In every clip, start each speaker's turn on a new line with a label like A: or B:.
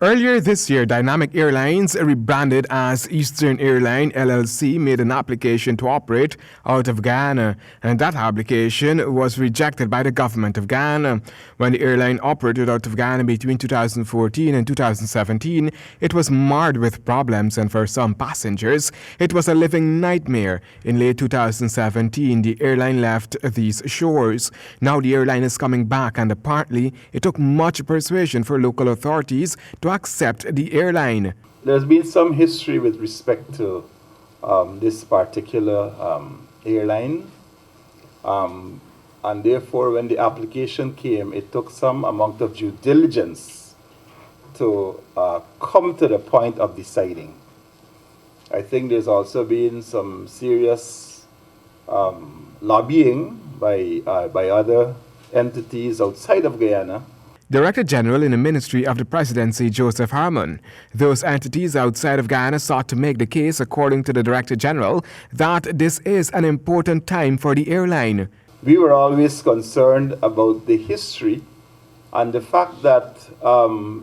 A: Earlier this year, Dynamic Airlines, rebranded as Eastern Airline LLC, made an application to operate out of Ghana, and that application was rejected by the government of Ghana. When the airline operated out of Ghana between 2014 and 2017, it was marred with problems, and for some passengers, it was a living nightmare. In late 2017, the airline left these shores. Now the airline is coming back, and apparently it took much persuasion for local authorities to accept the airline.
B: There's been some history with respect to this particular airline, and therefore when the application came, it took some amount of due diligence to come to the point of deciding. I think there's also been some serious lobbying by other entities outside of Guyana.
A: Director General in the Ministry of the Presidency, Joseph Harmon. Those entities outside of Guyana sought to make the case, according to the Director General, that this is an important time for the airline.
B: We were always concerned about the history and the fact that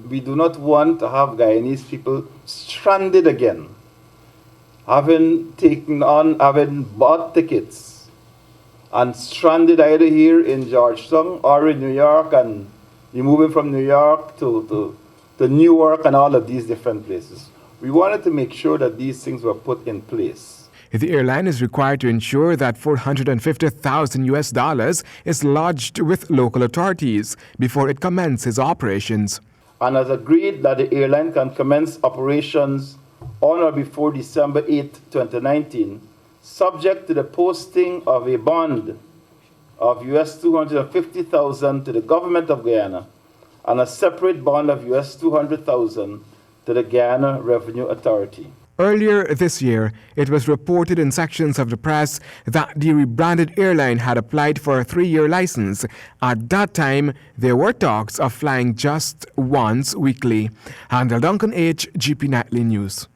B: we do not want to have Guyanese people stranded again, having bought tickets and stranded either here in Georgetown or in New York, and you're moving from New York to Newark and all of these different places. We wanted to make sure that these things were put in place.
A: The airline is required to ensure that $450,000 is lodged with local authorities before it commences operations.
B: And has agreed that the airline can commence operations on or before December 8, 2019, subject to the posting of a bond of $250,000 to the government of Guyana and a separate bond of $200,000 to the Guyana Revenue Authority.
A: Earlier this year, it was reported in sections of the press that the rebranded airline had applied for a 3-year license. At that time, there were talks of flying just once weekly. Handel Duncan H, GP Nightly News.